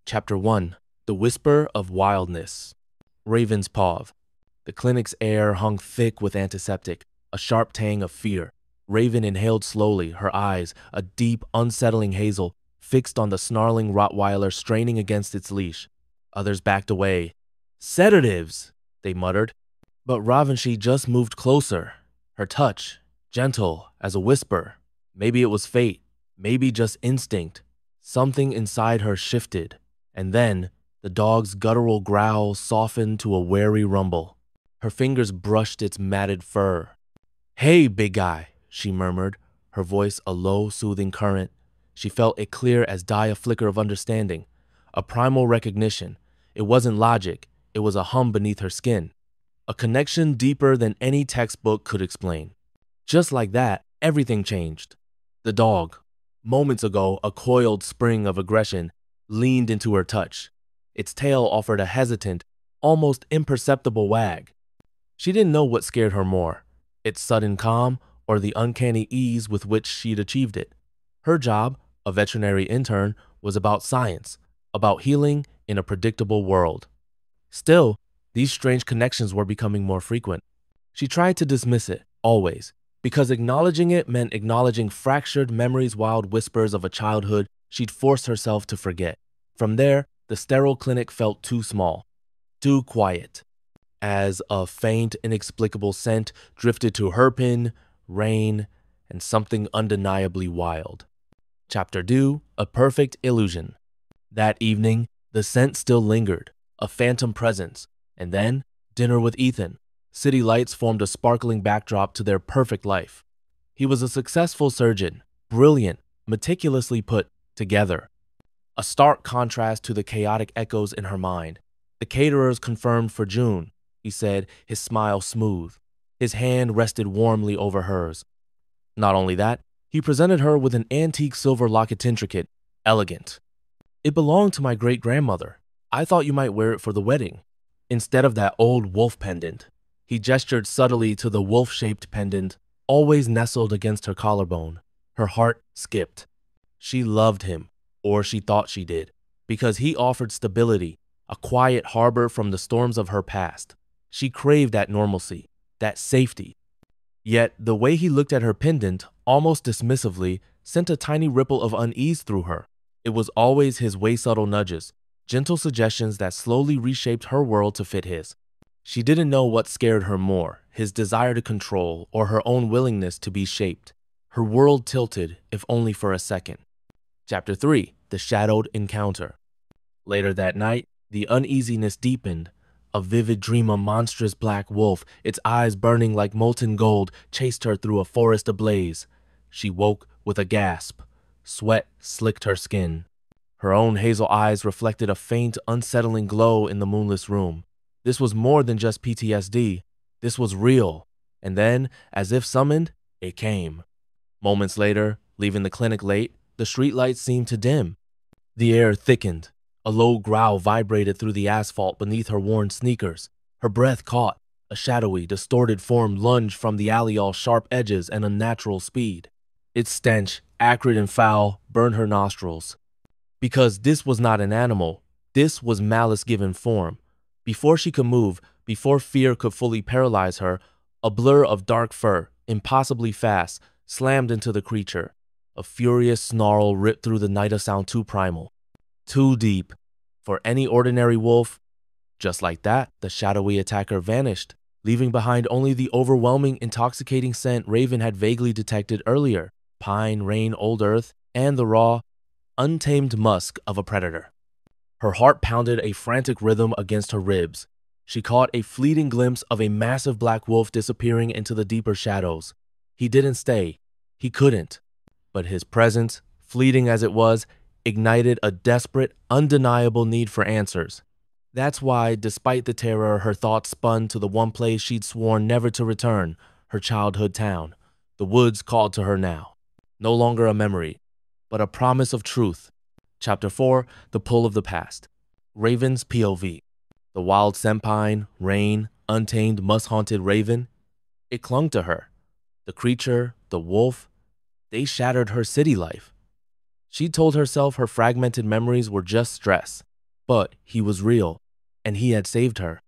Chapter 1. The Whisper of Wildness. Raven's Paw. The clinic's air hung thick with antiseptic, a sharp tang of fear. Raven inhaled slowly, her eyes, a deep, unsettling hazel, fixed on the snarling Rottweiler straining against its leash. Others backed away. "Sedatives!" they muttered. But Ravanshi just moved closer, her touch, gentle as a whisper. Maybe it was fate, maybe just instinct. Something inside her shifted, and then the dog's guttural growl softened to a wary rumble. Her fingers brushed its matted fur. "Hey, big guy," she murmured, her voice a low, soothing current. She felt it clear as dye a flicker of understanding, a primal recognition. It wasn't logic, it was a hum beneath her skin. A connection deeper than any textbook could explain. Just like that, everything changed. The dog, moments ago a coiled spring of aggression, leaned into her touch. Its tail offered a hesitant, almost imperceptible wag. She didn't know what scared her more, its sudden calm or the uncanny ease with which she'd achieved it. Her job, a veterinary intern, was about science, about healing in a predictable world. Still, these strange connections were becoming more frequent. She tried to dismiss it, always, because acknowledging it meant acknowledging fractured memories, wild whispers of a childhood she'd forced herself to forget. From there, the sterile clinic felt too small, too quiet, as a faint, inexplicable scent drifted to Herpin, rain, and something undeniably wild. Chapter 2. A Perfect Illusion. That evening, the scent still lingered, a phantom presence, and then dinner with Ethan. City lights formed a sparkling backdrop to their perfect life. He was a successful surgeon, brilliant, meticulously put together. A stark contrast to the chaotic echoes in her mind. The caterers confirmed for June, he said, his smile smooth. His hand rested warmly over hers. Not only that, he presented her with an antique silver locket intricate, elegant. "It belonged to my great-grandmother. I thought you might wear it for the wedding, instead of that old wolf pendant." He gestured subtly to the wolf-shaped pendant, always nestled against her collarbone. Her heart skipped. She loved him, or she thought she did, because he offered stability, a quiet harbor from the storms of her past. She craved that normalcy, that safety. Yet the way he looked at her pendant, almost dismissively, sent a tiny ripple of unease through her. It was always his way subtle nudges, gentle suggestions that slowly reshaped her world to fit his. She didn't know what scared her more, his desire to control or her own willingness to be shaped. Her world tilted, if only for a second. Chapter 3. The Shadowed Encounter. Later that night, the uneasiness deepened. A vivid dream of monstrous black wolf, its eyes burning like molten gold, chased her through a forest ablaze. She woke with a gasp. Sweat slicked her skin. Her own hazel eyes reflected a faint, unsettling glow in the moonless room. This was more than just PTSD. This was real. And then, as if summoned, it came. Moments later, leaving the clinic late, the streetlights seemed to dim. The air thickened. A low growl vibrated through the asphalt beneath her worn sneakers. Her breath caught. A shadowy, distorted form lunged from the alley, all sharp edges and unnatural speed. Its stench, acrid and foul, burned her nostrils. Because this was not an animal. This was malice given form. Before she could move, before fear could fully paralyze her, a blur of dark fur, impossibly fast, slammed into the creature. A furious snarl ripped through the night, a sound too primal, too deep for any ordinary wolf. Just like that, the shadowy attacker vanished, leaving behind only the overwhelming, intoxicating scent Raven had vaguely detected earlier: pine, rain, old earth, and the raw, untamed musk of a predator. Her heart pounded a frantic rhythm against her ribs. She caught a fleeting glimpse of a massive black wolf disappearing into the deeper shadows. He didn't stay. He couldn't. But his presence, fleeting as it was, ignited a desperate, undeniable need for answers. That's why, despite the terror, her thoughts spun to the one place she'd sworn never to return, her childhood town. The woods called to her now. No longer a memory, but a promise of truth. Chapter 4. The Pull of the Past. Raven's POV. The wild scentpine, rain, untamed, musk-haunted Raven. It clung to her. The creature, the wolf, they shattered her city life. She told herself her fragmented memories were just stress, But he was real, and he had saved her.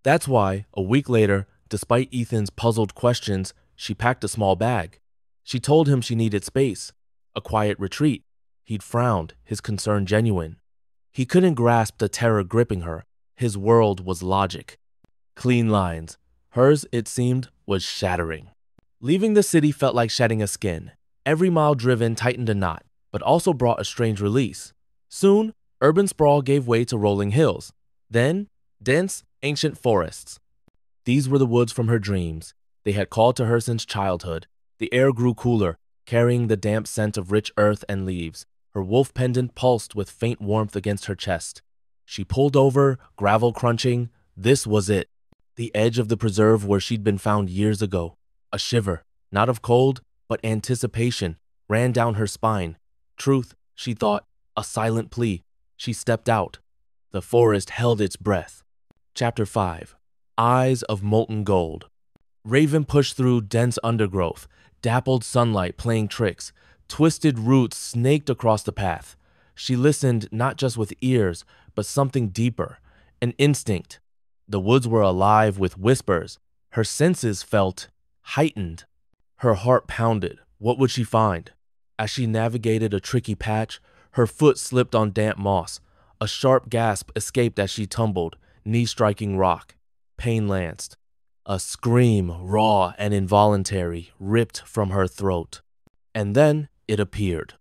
That's why, a week later, despite Ethan's puzzled questions, she packed a small bag. She told him she needed space, a quiet retreat. He'd frowned, his concern genuine. He couldn't grasp the terror gripping her. His world was logic. Clean lines. Hers, it seemed, was shattering. Leaving the city felt like shedding a skin. Every mile driven tightened a knot, but also brought a strange release. Soon, urban sprawl gave way to rolling hills. Then, dense, ancient forests. These were the woods from her dreams. They had called to her since childhood. The air grew cooler, carrying the damp scent of rich earth and leaves. Her wolf pendant pulsed with faint warmth against her chest. She pulled over, gravel crunching. This was it. The edge of the preserve where she'd been found years ago. A shiver, not of cold, but anticipation, ran down her spine. Truth, she thought, a silent plea. She stepped out. The forest held its breath. Chapter 5. Eyes of Molten Gold. Raven pushed through dense undergrowth, dappled sunlight playing tricks. Twisted roots snaked across the path. She listened not just with ears, but something deeper, an instinct. The woods were alive with whispers. Her senses felt heightened. Her heart pounded. What would she find? As she navigated a tricky patch, her foot slipped on damp moss. A sharp gasp escaped as she tumbled, knee striking rock. Pain lanced. A scream, raw and involuntary, ripped from her throat. And then it appeared.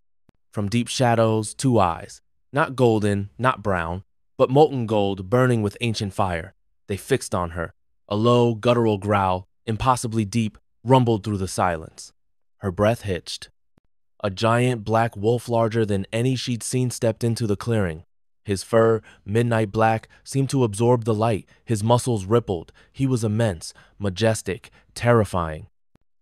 From deep shadows, two eyes. Not golden, not brown, but molten gold burning with ancient fire. They fixed on her. A low, guttural growl, impossibly deep, rumbled through the silence. Her breath hitched. A giant black wolf larger than any she'd seen stepped into the clearing. His fur, midnight black, seemed to absorb the light. His muscles rippled. He was immense, majestic, terrifying.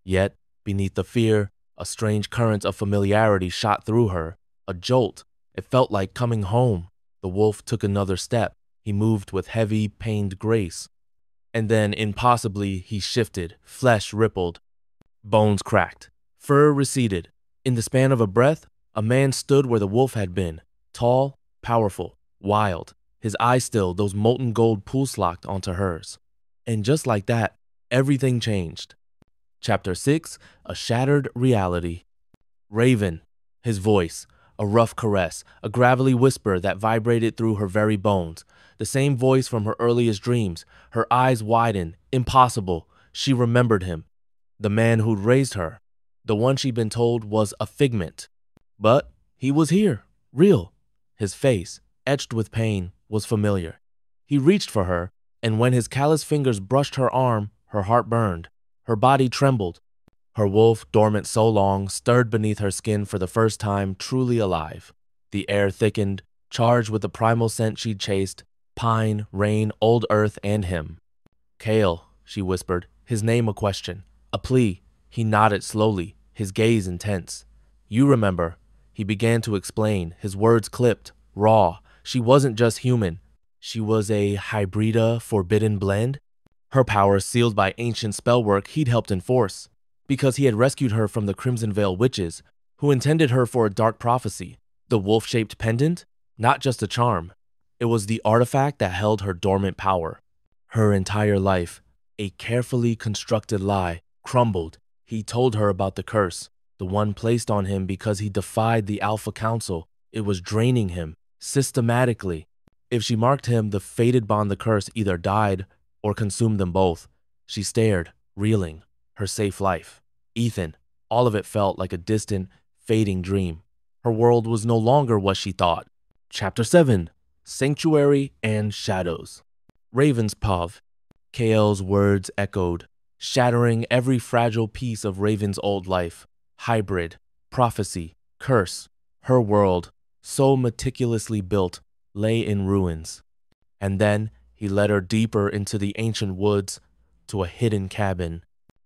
Yet, beneath the fear, a strange current of familiarity shot through her. A jolt. It felt like coming home. The wolf took another step. He moved with heavy, pained grace. And then, impossibly, he shifted. Flesh rippled. Bones cracked. Fur receded. In the span of a breath, a man stood where the wolf had been. Tall, powerful, wild. His eyes still, those molten gold pulse-locked onto hers. And just like that, everything changed. Chapter 6. A Shattered Reality. Raven. His voice. A rough caress. A gravelly whisper that vibrated through her very bones. The same voice from her earliest dreams. Her eyes widened. Impossible. She remembered him. The man who'd raised her. The one she'd been told was a figment. But he was here. Real. His face, etched with pain, was familiar. He reached for her, and when his callous fingers brushed her arm, her heart burned. Her body trembled. Her wolf, dormant so long, stirred beneath her skin for the first time, truly alive. The air thickened, charged with the primal scent she'd chased. Pine, rain, old earth, and him. Kale, she whispered, his name a question, a plea. He nodded slowly, his gaze intense. You remember. He began to explain, his words clipped, raw. She wasn't just human. She was a hybrida forbidden blend. Her power sealed by ancient spellwork he'd helped enforce, because he had rescued her from the Crimson Veil witches, who intended her for a dark prophecy. The wolf-shaped pendant? Not just a charm. It was the artifact that held her dormant power. Her entire life, a carefully constructed lie, crumbled. He told her about the curse, the one placed on him because he defied the Alpha Council. It was draining him, systematically. If she marked him, the fated bond the curse either died or consumed them both. She stared, reeling, her safe life. Ethan, all of it felt like a distant, fading dream. Her world was no longer what she thought. Chapter 7. Sanctuary and Shadows. Raven's Pav. Kael's words echoed, shattering every fragile piece of Raven's old life. Hybrid, prophecy, curse. Her world, so meticulously built, lay in ruins. And then he led her deeper into the ancient woods, to a hidden cabin.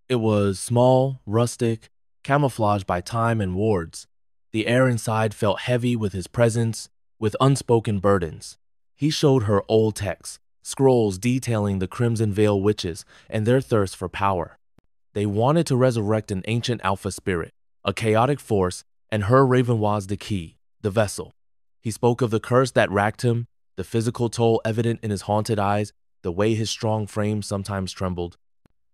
It was small, rustic, camouflaged by time and wards. The air inside felt heavy with his presence, with unspoken burdens. He showed her old texts, scrolls detailing the Crimson Veil witches and their thirst for power. They wanted to resurrect an ancient alpha spirit, a chaotic force, and her Raven was the key, the vessel. He spoke of the curse that racked him, the physical toll evident in his haunted eyes, the way his strong frame sometimes trembled.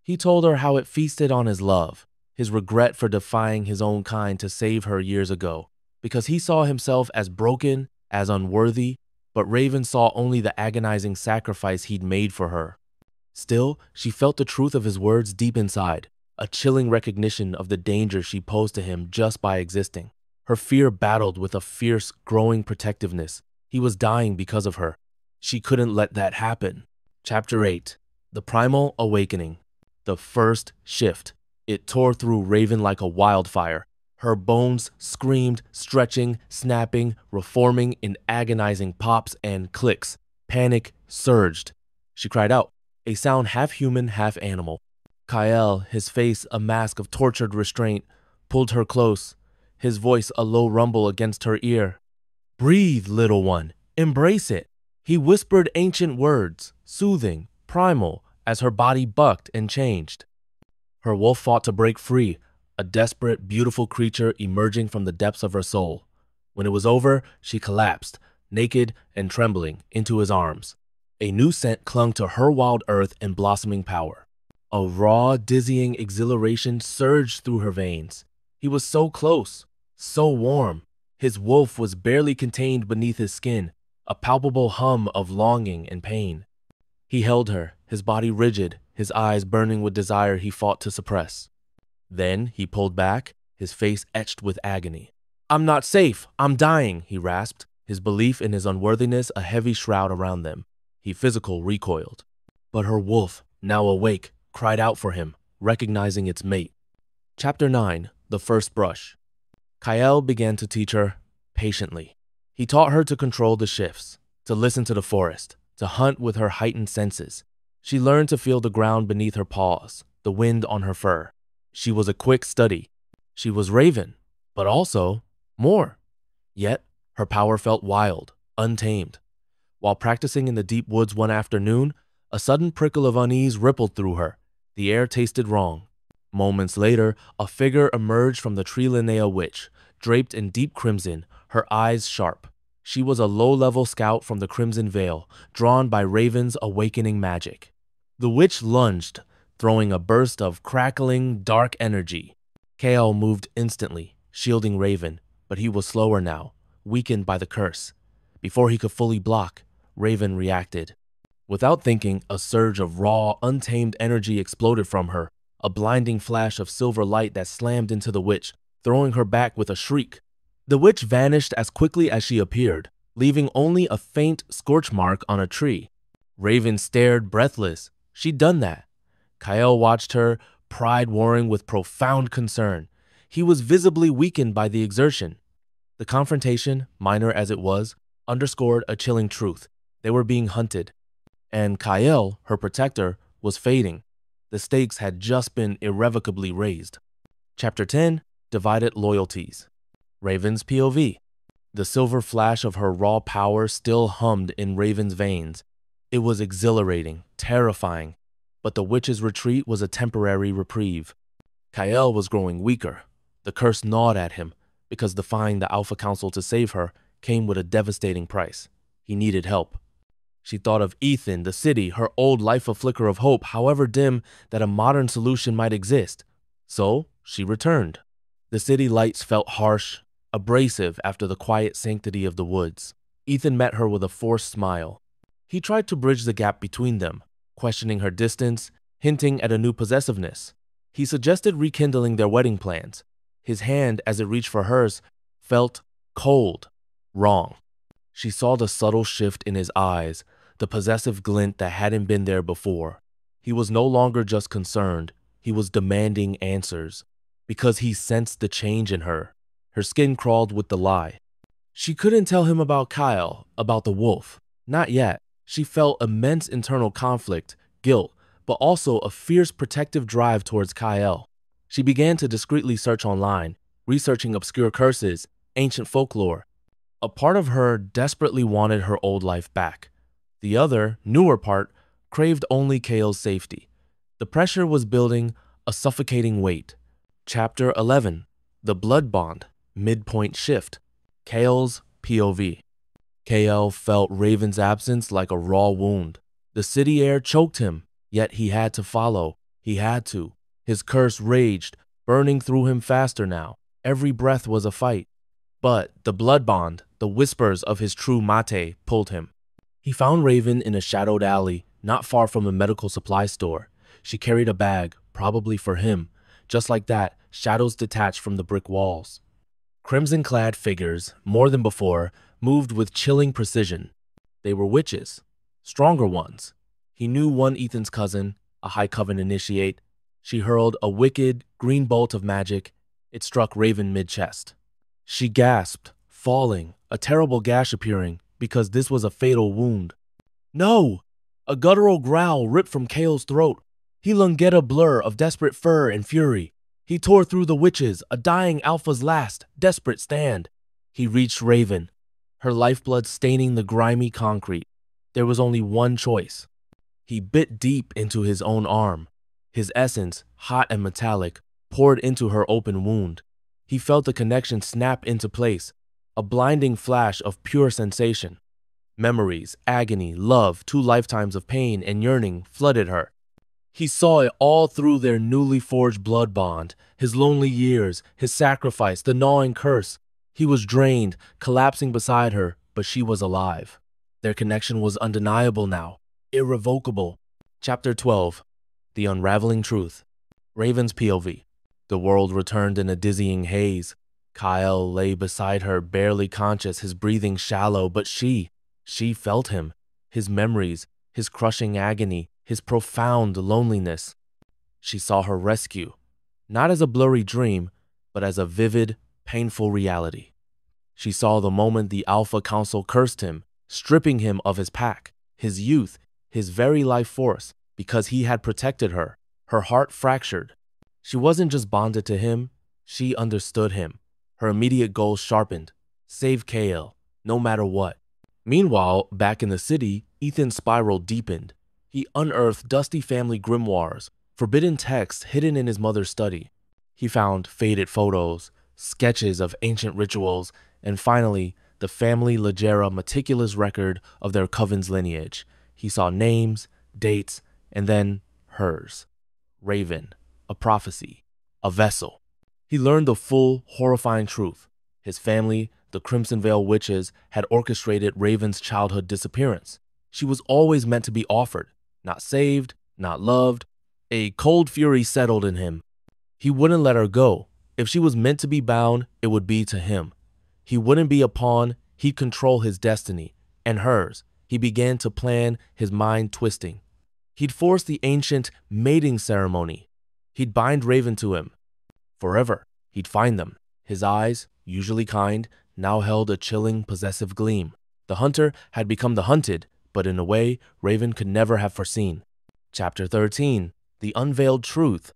He told her how it feasted on his love, his regret for defying his own kind to save her years ago, because he saw himself as broken, as unworthy, but Raven saw only the agonizing sacrifice he'd made for her. Still, she felt the truth of his words deep inside, a chilling recognition of the danger she posed to him just by existing. Her fear battled with a fierce, growing protectiveness. He was dying because of her. She couldn't let that happen. Chapter 8. The Primal Awakening. The first shift. It tore through Raven like a wildfire. Her bones screamed, stretching, snapping, reforming in agonizing pops and clicks. Panic surged. She cried out, a sound half human, half animal. Kyle, his face a mask of tortured restraint, pulled her close, his voice a low rumble against her ear. Breathe, little one. Embrace it. He whispered ancient words, soothing, primal, as her body bucked and changed. Her wolf fought to break free, a desperate, beautiful creature emerging from the depths of her soul. When it was over, she collapsed, naked and trembling, into his arms. A new scent clung to her wild earth and blossoming power. A raw, dizzying exhilaration surged through her veins. He was so close, so warm. His wolf was barely contained beneath his skin, a palpable hum of longing and pain. He held her, his body rigid, his eyes burning with desire he fought to suppress. Then he pulled back, his face etched with agony. I'm not safe. I'm dying, he rasped, his belief in his unworthiness a heavy shroud around them. He physical recoiled. But her wolf, now awake, cried out for him, recognizing its mate. Chapter 9. The First Brush. Kyle began to teach her patiently. He taught her to control the shifts, to listen to the forest, to hunt with her heightened senses. She learned to feel the ground beneath her paws, the wind on her fur. She was a quick study. She was Raven, but also more. Yet, her power felt wild, untamed. While practicing in the deep woods one afternoon, a sudden prickle of unease rippled through her. The air tasted wrong. Moments later, a figure emerged from the tree Linnea witch, draped in deep crimson, her eyes sharp. She was a low-level scout from the Crimson Vale, drawn by Raven's awakening magic. The witch lunged, throwing a burst of crackling, dark energy. Kale moved instantly, shielding Raven, but he was slower now, weakened by the curse. Before he could fully block, Raven reacted. Without thinking, a surge of raw, untamed energy exploded from her, a blinding flash of silver light that slammed into the witch, throwing her back with a shriek. The witch vanished as quickly as she appeared, leaving only a faint scorch mark on a tree. Raven stared breathless. She'd done that. Kyle watched her, pride warring with profound concern. He was visibly weakened by the exertion. The confrontation, minor as it was, underscored a chilling truth. They were being hunted. And Kyle, her protector, was fading. The stakes had just been irrevocably raised. Chapter 10. Divided Loyalties. Raven's POV. The silver flash of her raw power still hummed in Raven's veins. It was exhilarating, terrifying, but the witch's retreat was a temporary reprieve. Kyle was growing weaker. The curse gnawed at him, because defying the Alpha Council to save her came with a devastating price. He needed help. She thought of Ethan, the city, her old life a flicker of hope, however dim that a modern solution might exist. So she returned. The city lights felt harsh, abrasive after the quiet sanctity of the woods. Ethan met her with a forced smile. He tried to bridge the gap between them, questioning her distance, hinting at a new possessiveness. He suggested rekindling their wedding plans. His hand, as it reached for hers, felt cold, wrong. She saw the subtle shift in his eyes, the possessive glint that hadn't been there before. He was no longer just concerned, he was demanding answers, because he sensed the change in her. Her skin crawled with the lie. She couldn't tell him about Kyle, about the wolf. Not yet. She felt immense internal conflict, guilt, but also a fierce protective drive towards Kyle. She began to discreetly search online, researching obscure curses, ancient folklore. A part of her desperately wanted her old life back. The other, newer part, craved only Kyle's safety. The pressure was building, a suffocating weight. Chapter 11. The Blood Bond. Midpoint Shift. Kyle's POV. KL felt Raven's absence like a raw wound. The city air choked him, yet he had to follow. He had to. His curse raged, burning through him faster now. Every breath was a fight. But the blood bond, the whispers of his true mate, pulled him. He found Raven in a shadowed alley, not far from a medical supply store. She carried a bag, probably for him. Just like that, shadows detached from the brick walls. Crimson-clad figures, more than before, moved with chilling precision. They were witches, stronger ones. He knew one Ethan's cousin, a High Coven initiate. She hurled a wicked, green bolt of magic. It struck Raven mid-chest. She gasped, falling, a terrible gash appearing, because this was a fatal wound. No! A guttural growl ripped from Kale's throat. He lunged a blur of desperate fur and fury. He tore through the witches, a dying alpha's last, desperate stand. He reached Raven, her lifeblood staining the grimy concrete. There was only one choice. He bit deep into his own arm. His essence, hot and metallic, poured into her open wound. He felt the connection snap into place, a blinding flash of pure sensation. Memories, agony, love, 2 lifetimes of pain and yearning flooded her. He saw it all through their newly forged blood bond, his lonely years, his sacrifice, the gnawing curse. He was drained, collapsing beside her, but she was alive. Their connection was undeniable now, irrevocable. Chapter 12. The Unraveling Truth. Raven's POV. The world returned in a dizzying haze. Kyle lay beside her, barely conscious, his breathing shallow, but she felt him, his memories, his crushing agony, his profound loneliness. She saw her rescue, not as a blurry dream, but as a vivid, painful reality. She saw the moment the Alpha Council cursed him, stripping him of his pack, his youth, his very life force, because he had protected her. Her heart fractured. She wasn't just bonded to him, she understood him. Her immediate goal sharpened. Save Kale, no matter what. Meanwhile, back in the city, Ethan's spiral deepened. He unearthed dusty family grimoires, forbidden texts hidden in his mother's study. He found faded photos, sketches of ancient rituals, and finally, the family Legera meticulous record of their coven's lineage. He saw names, dates, and then hers. Raven, a prophecy, a vessel. He learned the full, horrifying truth. His family, the Crimson Veil Witches, had orchestrated Raven's childhood disappearance. She was always meant to be offered, not saved, not loved. A cold fury settled in him. He wouldn't let her go. If she was meant to be bound, it would be to him. He wouldn't be a pawn, he'd control his destiny, and hers. He began to plan, his mind twisting. He'd force the ancient mating ceremony. He'd bind Raven to him. Forever, he'd find them. His eyes, usually kind, now held a chilling, possessive gleam. The hunter had become the hunted, but in a way Raven could never have foreseen. Chapter 13. The Unveiled Truth.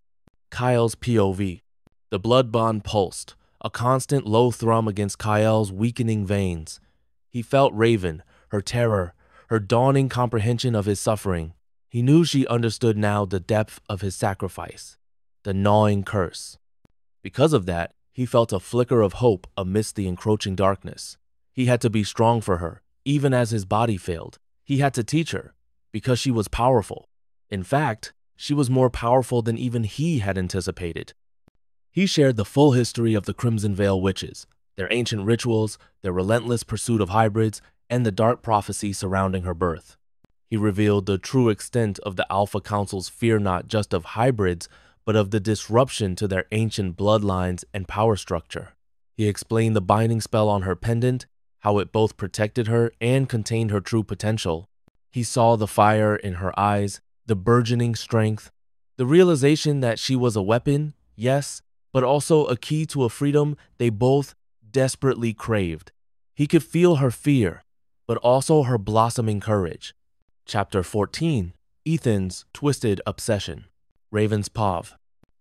Kyle's POV. The blood bond pulsed, a constant low thrum against Kyle's weakening veins. He felt Raven, her terror, her dawning comprehension of his suffering. He knew she understood now the depth of his sacrifice, the gnawing curse. Because of that, he felt a flicker of hope amidst the encroaching darkness. He had to be strong for her, even as his body failed. He had to teach her, because she was powerful. In fact, she was more powerful than even he had anticipated. He shared the full history of the Crimson Veil Witches, their ancient rituals, their relentless pursuit of hybrids, and the dark prophecy surrounding her birth. He revealed the true extent of the Alpha Council's fear not just of hybrids, but of the disruption to their ancient bloodlines and power structure. He explained the binding spell on her pendant, how it both protected her and contained her true potential. He saw the fire in her eyes, the burgeoning strength, the realization that she was a weapon, yes, but also a key to a freedom they both desperately craved. He could feel her fear, but also her blossoming courage. Chapter 14. Ethan's Twisted Obsession. Raven's POV.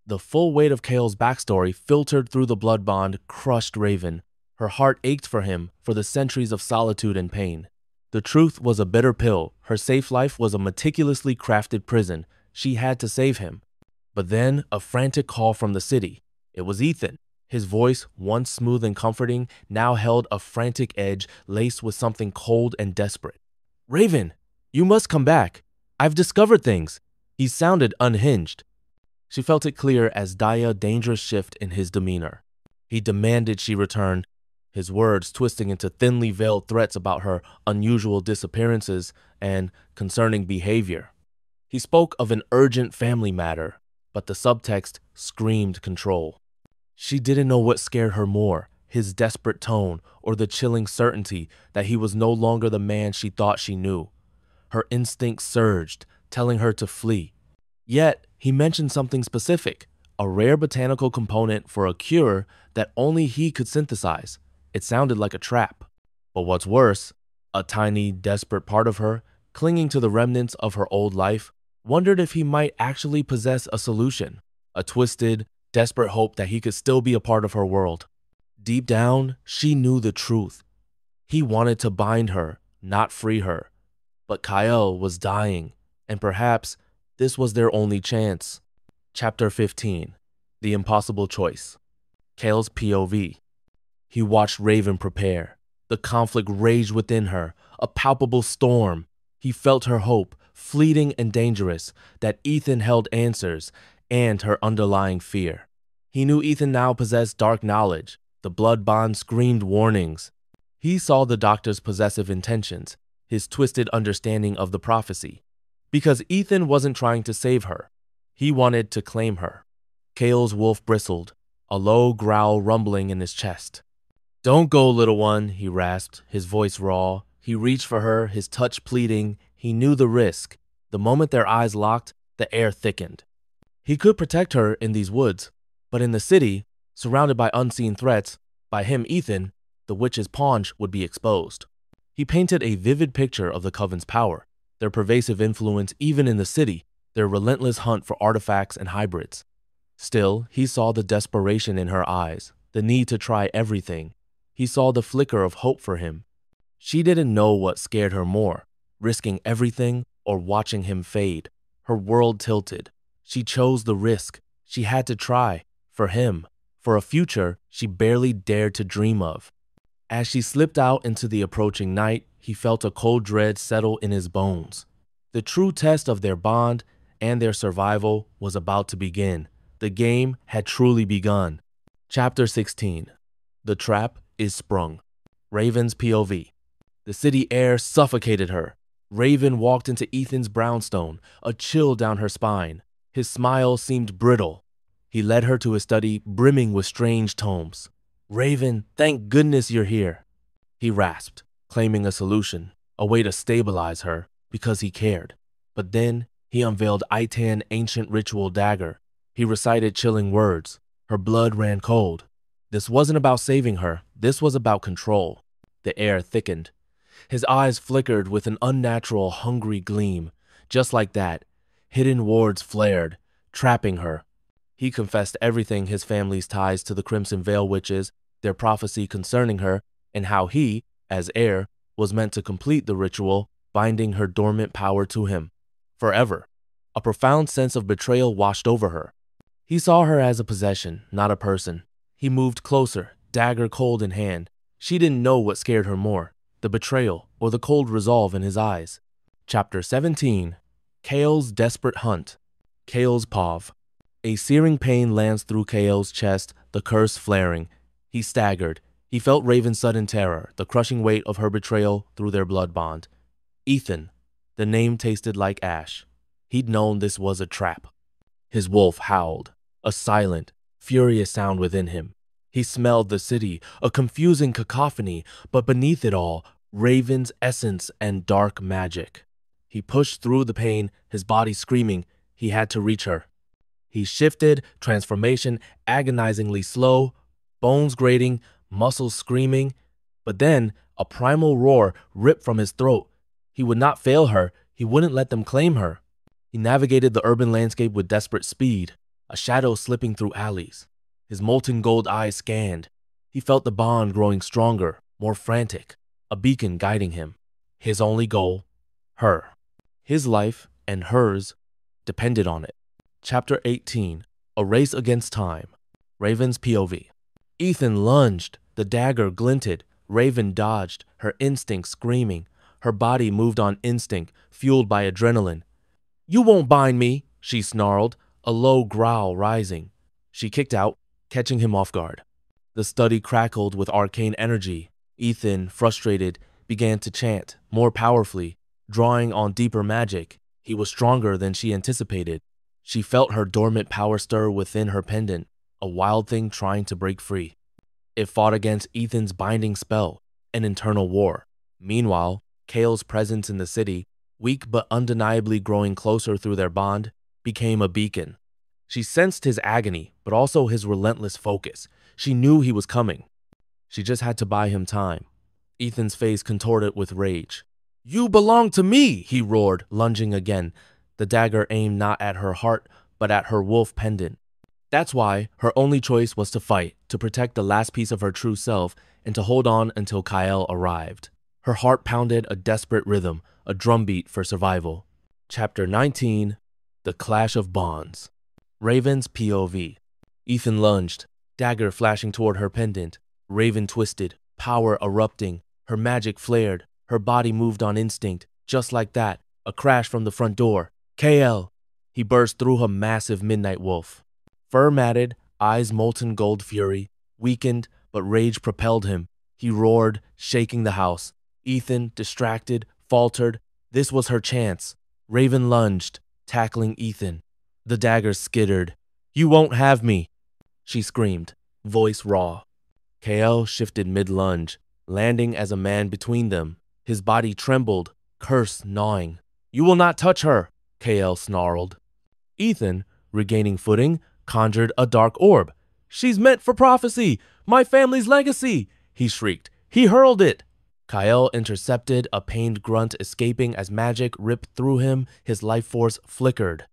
The full weight of Kale's backstory filtered through the blood bond crushed Raven. Her heart ached for him, for the centuries of solitude and pain. The truth was a bitter pill. Her safe life was a meticulously crafted prison. She had to save him. But then, a frantic call from the city. It was Ethan. His voice, once smooth and comforting, now held a frantic edge laced with something cold and desperate. "Raven, you must come back. I've discovered things." He sounded unhinged. She felt it clear as a dangerous shift in his demeanor. He demanded she return, his words twisting into thinly veiled threats about her unusual disappearances and concerning behavior. He spoke of an urgent family matter, but the subtext screamed control. She didn't know what scared her more, his desperate tone or the chilling certainty that he was no longer the man she thought she knew. Her instincts surged, telling her to flee. Yet, he mentioned something specific, a rare botanical component for a cure that only he could synthesize. It sounded like a trap. But what's worse, a tiny, desperate part of her, clinging to the remnants of her old life, wondered if he might actually possess a solution, a twisted, desperate hope that he could still be a part of her world. Deep down, she knew the truth. He wanted to bind her, not free her. But Kyle was dying, and perhaps this was their only chance. Chapter 15. The Impossible Choice. Kale's POV. He watched Raven prepare. The conflict raged within her, a palpable storm. He felt her hope, fleeting and dangerous, that Ethan held answers, and her underlying fear. He knew Ethan now possessed dark knowledge. The blood bond screamed warnings. He saw the doctor's possessive intentions, his twisted understanding of the prophecy. Because Ethan wasn't trying to save her. He wanted to claim her. Kale's wolf bristled, a low growl rumbling in his chest. "Don't go, little one," he rasped, his voice raw. He reached for her, his touch pleading. He knew the risk. The moment their eyes locked, the air thickened. He could protect her in these woods, but in the city, surrounded by unseen threats, by him, Ethan, the witch's paunch would be exposed. He painted a vivid picture of the Coven's power, their pervasive influence even in the city, their relentless hunt for artifacts and hybrids. Still, he saw the desperation in her eyes, the need to try everything. He saw the flicker of hope for him. She didn't know what scared her more, risking everything or watching him fade. Her world tilted. She chose the risk. She had to try, for him, for a future she barely dared to dream of. As she slipped out into the approaching night, he felt a cold dread settle in his bones. The true test of their bond and their survival was about to begin. The game had truly begun. Chapter 16. The Trap is Sprung. Raven's POV. The city air suffocated her. Raven walked into Ethan's brownstone, a chill down her spine. His smile seemed brittle. He led her to a study brimming with strange tomes. "Raven, thank goodness you're here," he rasped, claiming a solution, a way to stabilize her, because he cared. But then he unveiled Itan's ancient ritual dagger. He recited chilling words. Her blood ran cold. This wasn't about saving her. This was about control. The air thickened. His eyes flickered with an unnatural, hungry gleam. Just like that, hidden wards flared, trapping her. He confessed everything: his family's ties to the Crimson Veil witches, their prophecy concerning her, and how he, as heir, was meant to complete the ritual, binding her dormant power to him. Forever. A profound sense of betrayal washed over her. He saw her as a possession, not a person. He moved closer, dagger cold in hand. She didn't know what scared her more, the betrayal or the cold resolve in his eyes. Chapter 17. Kale's Desperate Hunt. Kale's POV. A searing pain lands through Kale's chest, the curse flaring. He staggered. He felt Raven's sudden terror, the crushing weight of her betrayal through their blood bond. Ethan. The name tasted like ash. He'd known this was a trap. His wolf howled, a silent, furious sound within him. He smelled the city, a confusing cacophony, but beneath it all, Raven's essence and dark magic. He pushed through the pain, his body screaming. He had to reach her. He shifted, transformation agonizingly slow, bones grating, muscles screaming. But then, a primal roar ripped from his throat. He would not fail her. He wouldn't let them claim her. He navigated the urban landscape with desperate speed, a shadow slipping through alleys. His molten gold eyes scanned. He felt the bond growing stronger, more frantic, a beacon guiding him. His only goal, her. His life and hers depended on it. Chapter 18. A Race Against Time. Raven's POV. Ethan lunged. The dagger glinted. Raven dodged, her instinct screaming. Her body moved on instinct, fueled by adrenaline. "You won't bind me," she snarled, a low growl rising. She kicked out, catching him off guard. The study crackled with arcane energy. Ethan, frustrated, began to chant, more powerfully, drawing on deeper magic. He was stronger than she anticipated. She felt her dormant power stir within her pendant, a wild thing trying to break free. It fought against Ethan's binding spell, an internal war. Meanwhile, Kale's presence in the city, weak but undeniably growing closer through their bond, became a beacon. She sensed his agony, but also his relentless focus. She knew he was coming. She just had to buy him time. Ethan's face contorted with rage. "You belong to me," he roared, lunging again. The dagger aimed not at her heart, but at her wolf pendant. That's why her only choice was to fight, to protect the last piece of her true self, and to hold on until Kyle arrived. Her heart pounded a desperate rhythm, a drumbeat for survival. Chapter 19, The Clash of Bonds. Raven's POV. Ethan lunged, dagger flashing toward her pendant. Raven twisted, power erupting. Her magic flared. Her body moved on instinct. Just like that, a crash from the front door. KL! He burst through her massive midnight wolf. Fur-matted, eyes molten gold fury, weakened, but rage propelled him. He roared, shaking the house. Ethan, distracted, faltered. This was her chance. Raven lunged, tackling Ethan. The dagger skittered. "You won't have me," she screamed, voice raw. KL shifted mid-lunge, landing as a man between them. His body trembled, curse gnawing. "You will not touch her," KL snarled. Ethan, regaining footing, conjured a dark orb. "She's meant for prophecy! My family's legacy!" he shrieked. He hurled it. Kyle intercepted, a pained grunt escaping as magic ripped through him. His life force flickered.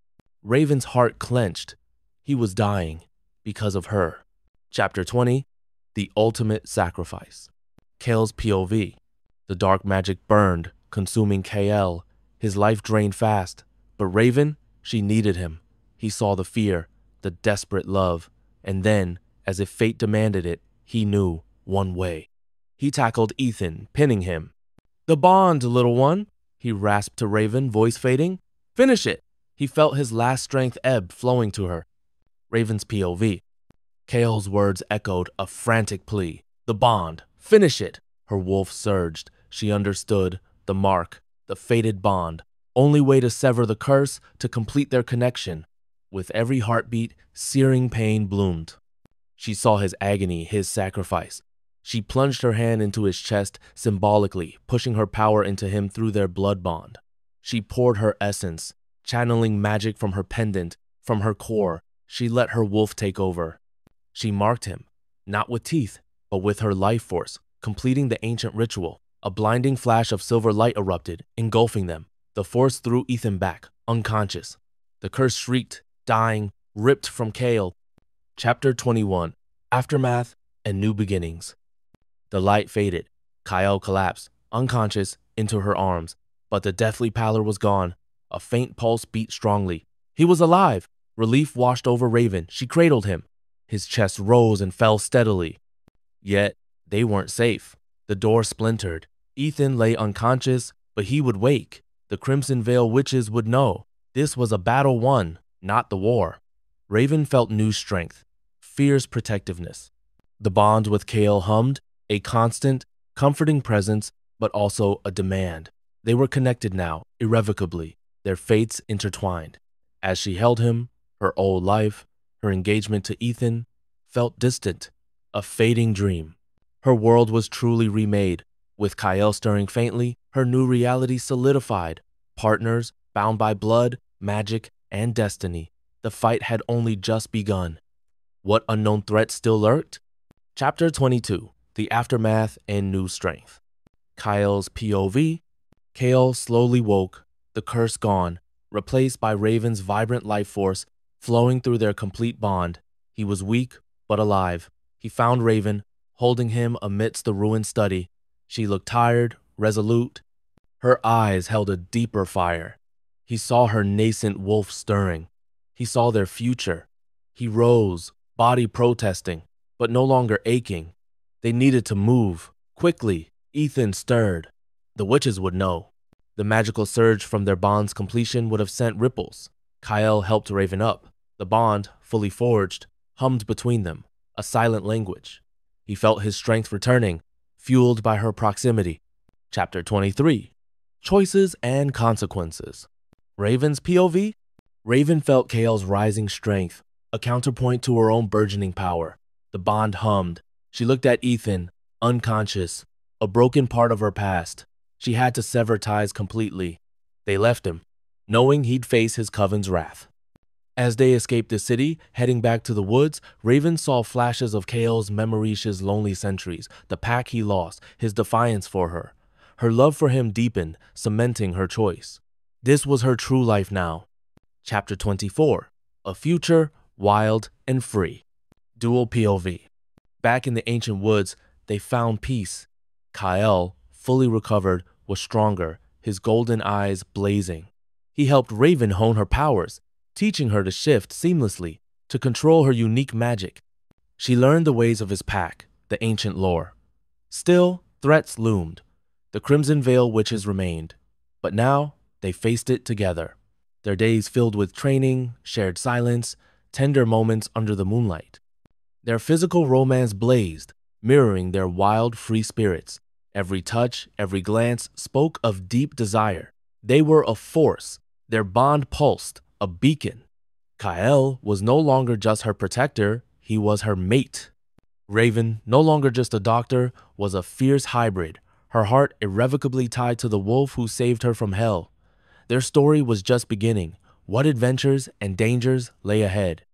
Raven's heart clenched. He was dying because of her. Chapter 20, The Ultimate Sacrifice. Kale's POV. The dark magic burned, consuming KL. His life drained fast. But Raven, she needed him. He saw the fear, the desperate love, and then, as if fate demanded it, he knew one way. He tackled Ethan, pinning him. "The bond, little one," he rasped to Raven, voice fading. "Finish it." He felt his last strength ebb, flowing to her. Raven's POV. Kale's words echoed, a frantic plea. "The bond. Finish it." Her wolf surged. She understood. The mark. The fated bond. Only way to sever the curse, to complete their connection. With every heartbeat, searing pain bloomed. She saw his agony, his sacrifice. She plunged her hand into his chest, symbolically, pushing her power into him through their blood bond. She poured her essence, channeling magic from her pendant, from her core. She let her wolf take over. She marked him, not with teeth, but with her life force, completing the ancient ritual. A blinding flash of silver light erupted, engulfing them. The force threw Ethan back, unconscious. The curse shrieked, dying, ripped from Kale. Chapter 21, Aftermath and New Beginnings. The light faded. Kyle collapsed, unconscious, into her arms. But the deathly pallor was gone. A faint pulse beat strongly. He was alive. Relief washed over Raven. She cradled him. His chest rose and fell steadily. Yet, they weren't safe. The door splintered. Ethan lay unconscious, but he would wake. The Crimson Veil witches would know. This was a battle won, not the war. Raven felt new strength, fierce protectiveness. The bond with Kale hummed, a constant, comforting presence, but also a demand. They were connected now, irrevocably, their fates intertwined. As she held him, her old life, her engagement to Ethan, felt distant, a fading dream. Her world was truly remade. With Kyle stirring faintly, her new reality solidified. Partners, bound by blood, magic, and destiny. The fight had only just begun. What unknown threat still lurked? Chapter 22, The Aftermath and New Strength. Kyle's POV. Kale slowly woke, the curse gone, replaced by Raven's vibrant life force flowing through their complete bond. He was weak, but alive. He found Raven, holding him amidst the ruined study. She looked tired, resolute. Her eyes held a deeper fire. He saw her nascent wolf stirring. He saw their future. He rose, body protesting. but no longer aching. They needed to move. Quickly, Ethan stirred. The witches would know. The magical surge from their bond's completion would have sent ripples. Kyle helped Raven up. The bond, fully forged, hummed between them, a silent language. He felt his strength returning, fueled by her proximity. Chapter 23. Choices and Consequences. Raven's POV? Raven felt Kale's rising strength, a counterpoint to her own burgeoning power. The bond hummed. She looked at Ethan, unconscious, a broken part of her past. She had to sever ties completely. They left him, knowing he'd face his coven's wrath. As they escaped the city, heading back to the woods, Raven saw flashes of Kale's Memoricious lonely centuries, the pack he lost, his defiance for her. Her love for him deepened, cementing her choice. This was her true life now. Chapter 24. A Future, Wild and Free. Dual POV. Back in the ancient woods, they found peace. Kyle, fully recovered, was stronger, his golden eyes blazing. He helped Raven hone her powers, teaching her to shift seamlessly, to control her unique magic. She learned the ways of his pack, the ancient lore. Still, threats loomed. The Crimson Veil witches remained, but now they faced it together. Their days filled with training, shared silence, tender moments under the moonlight. Their physical romance blazed, mirroring their wild, free spirits. Every touch, every glance spoke of deep desire. They were a force. Their bond pulsed, a beacon. Kyle was no longer just her protector, he was her mate. Raven, no longer just a doctor, was a fierce hybrid, her heart irrevocably tied to the wolf who saved her from hell. Their story was just beginning. What adventures and dangers lay ahead?